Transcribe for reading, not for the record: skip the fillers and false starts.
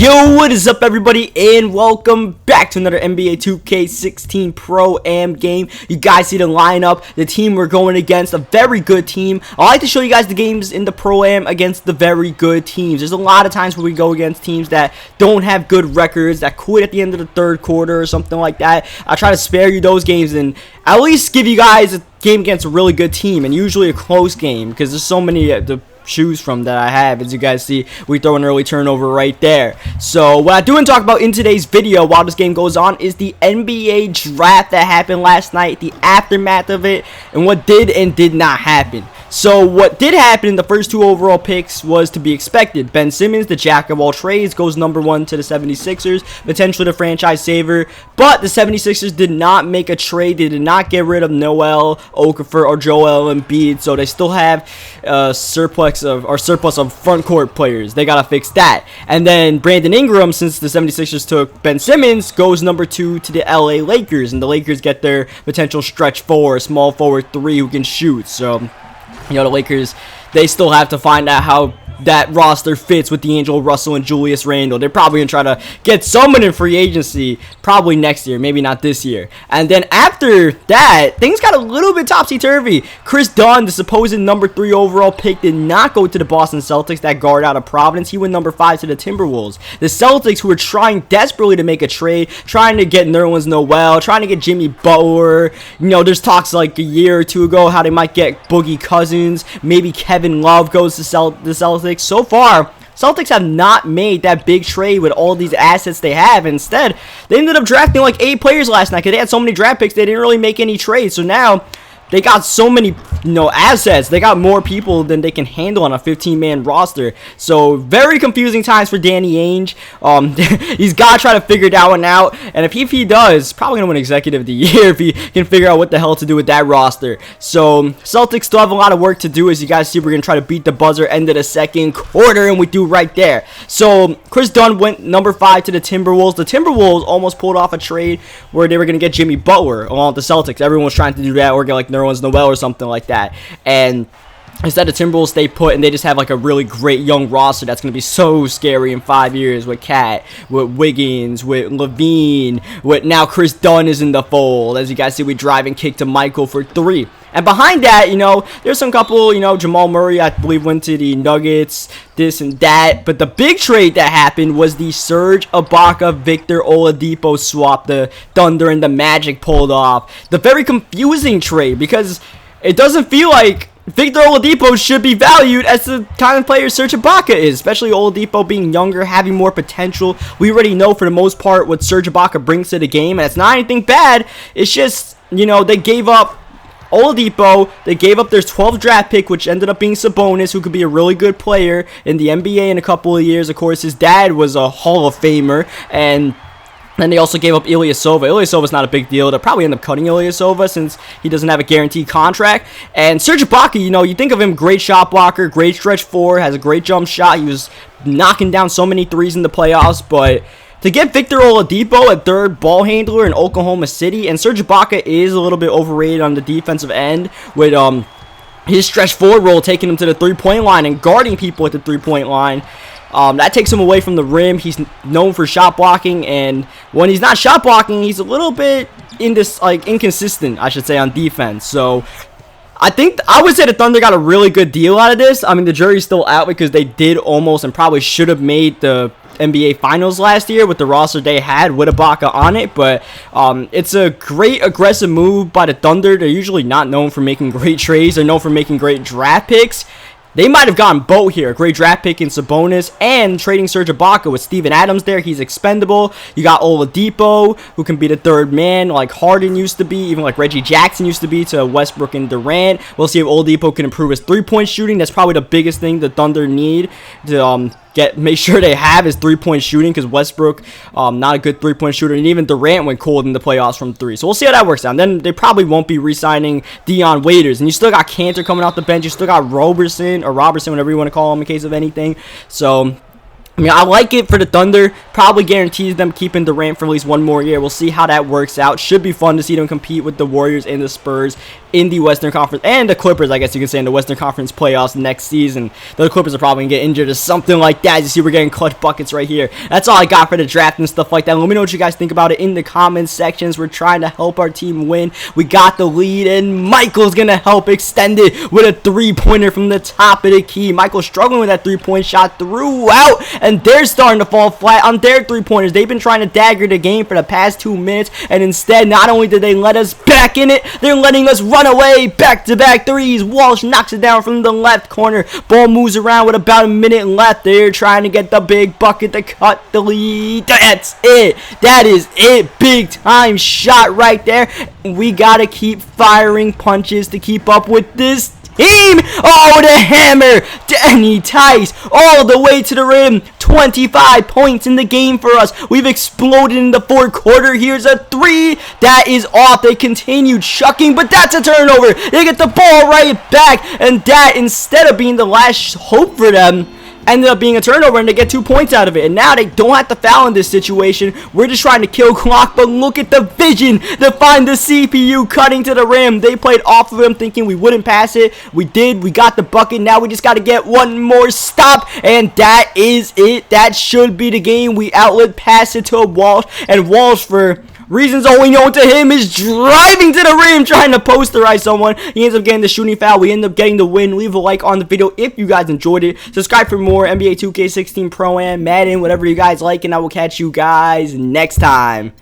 Yo, what is up everybody, and welcome back to another NBA 2K16 Pro-Am game. You guys see the lineup, the team we're going against, a very good team. I like to show you guys the games in the Pro-Am against the very good teams. There's a lot of times where we go against teams that don't have good records, that quit at the end of the third quarter or something like that. I try to spare you those games and at least give you guys a game against a really good team, and usually a close game, because there's so many to choose from that I have. As you guys see, we throw an early turnover right there. So what I do want to talk about in today's video while this game goes on is the NBA draft that happened last night, the aftermath of it, and what did and did not happen. So what did happen in the first two overall picks was to be expected. Ben Simmons, the jack of all trades, goes number 1 to the 76ers, potentially the franchise saver. But the 76ers did not make a trade. They did not get rid of Noel, Okafor, or Joel Embiid. So they still have surplus of front court players. They gotta fix that. And then Brandon Ingram, since the 76ers took Ben Simmons, goes number 2 to the LA Lakers. And the Lakers get their potential stretch 4, small forward 3 who can shoot. So the Lakers, they still have to find out how that roster fits with D'Angelo Russell and Julius Randle. They're probably going to try to get someone in free agency probably next year, maybe not this year. And then after that, things got a little bit topsy-turvy. Chris Dunn, the supposed number 3 overall pick, did not go to the Boston Celtics, that guard out of Providence. He went number 5 to the Timberwolves. The Celtics, who were trying desperately to make a trade, trying to get Nerlens Noel, trying to get Jimmy Butler. There's talks like a year or two ago how they might get Boogie Cousins. Maybe Kevin Love goes to the Celtics. So far, Celtics have not made that big trade with all these assets they have. Instead, they ended up drafting like 8 players last night because they had so many draft picks they didn't really make any trades. So now they got so many, assets. They got more people than they can handle on a 15-man roster. So very confusing times for Danny Ainge. He's got to try to figure that one out. And if he does, probably going to win Executive of the Year if he can figure out what the hell to do with that roster. So Celtics still have a lot of work to do. As you guys see, we're going to try to beat the buzzer end of the second quarter, and we do right there. So Chris Dunn went number 5 to the Timberwolves. The Timberwolves almost pulled off a trade where they were going to get Jimmy Butler along with the Celtics. Everyone was trying to do that, or get like Nerlens Noel or something like that. And instead, the Timberwolves stay put, and they just have like a really great young roster that's going to be so scary in 5 years with Cat, with Wiggins, with Levine, with now Chris Dunn is in the fold. As you guys see, we drive and kick to Michael for 3. And behind that, there's some couple, Jamal Murray, I believe, went to the Nuggets, this and that. But the big trade that happened was the Serge Ibaka Victor Oladipo swap the Thunder and the Magic pulled off. The very confusing trade, because it doesn't feel like Victor Oladipo should be valued as the kind of player Serge Ibaka is, especially Oladipo being younger, having more potential. We already know for the most part what Serge Ibaka brings to the game, and it's not anything bad. It's just, they gave up Oladipo, they gave up their 12th draft pick, which ended up being Sabonis, who could be a really good player in the NBA in a couple of years. Of course, his dad was a Hall of Famer, and then they also gave up Ilyasova. Ilyasova's not a big deal. They'll probably end up cutting Ilyasova since he doesn't have a guaranteed contract. And Serge Ibaka, you think of him, great shot blocker, great stretch 4, has a great jump shot. He was knocking down so many threes in the playoffs, but to get Victor Oladipo, a third ball handler in Oklahoma City, and Serge Ibaka is a little bit overrated on the defensive end with his stretch 4 role, taking him to the 3-point line and guarding people at the 3-point line. That takes him away from the rim. He's known for shot blocking, and when he's not shot blocking, he's a little bit inconsistent, I should say, on defense. So I would say the Thunder got a really good deal out of this. I mean, the jury's still out because they did almost and probably should have made the NBA Finals last year with the roster they had with Ibaka on it, but it's a great aggressive move by the Thunder. They're usually not known for making great trades. They're known for making great draft picks. They might have gotten both here. A great draft pick in Sabonis and trading Serge Ibaka with Steven Adams there. He's expendable. You got Oladipo, who can be the third man like Harden used to be, even like Reggie Jackson used to be to Westbrook and Durant. We'll see if Oladipo can improve his 3-point shooting. That's probably the biggest thing the Thunder need to make sure they have his 3-point shooting, because Westbrook, not a good 3-point shooter, and even Durant went cold in the playoffs from 3. So we'll see how that works out. And then they probably won't be re-signing Dion Waiters, and you still got Cantor coming off the bench. You still got Robertson, whatever you want to call him in case of anything. So I like it for the Thunder. probably guarantees them keeping Durant for at least one more year. We'll see how that works out. Should be fun to see them compete with the Warriors and the Spurs in the Western Conference, and the Clippers, I guess you can say, in the Western Conference playoffs next season. The Clippers are probably going to get injured or something like that. You see, we're getting clutch buckets right here. That's all I got for the draft and stuff like that. Let me know what you guys think about it in the comments sections. We're trying to help our team win. We got the lead, and Michael's going to help extend it with a three-pointer from the top of the key. Michael's struggling with that three-point shot throughout, and they're starting to fall flat on their three-pointers. They've been trying to dagger the game for the past 2 minutes, and instead, not only did they let us back in it, they're letting us run away. Back-to-back threes. Walsh knocks it down from the left corner. Ball moves around with about a minute left. They're trying to get the big bucket to cut the lead. That's it. That is it. Big time shot right there. We gotta keep firing punches to keep up with this team. Oh, the hammer. Danny Tice all the way to the rim. 25 points in the game for us. We've exploded in the fourth quarter. Here's a three. That is off. They continued chucking, but that's a turnover. They get the ball right back, and that, instead of being the last hope for them, ended up being a turnover, and they get 2 points out of it. And now they don't have to foul in this situation. We're just trying to kill clock, but look at the vision to find the CPU cutting to the rim. They played off of him thinking we wouldn't pass it. We did. We got the bucket. Now we just got to get one more stop, and that is it. That should be the game. We outlet pass it to Walsh, and Walsh, for reasons only known to him, is driving to the rim, trying to posterize someone. He ends up getting the shooting foul. We end up getting the win. Leave a like on the video if you guys enjoyed it. Subscribe for more NBA 2K16 Pro-Am, Madden, whatever you guys like, and I will catch you guys next time.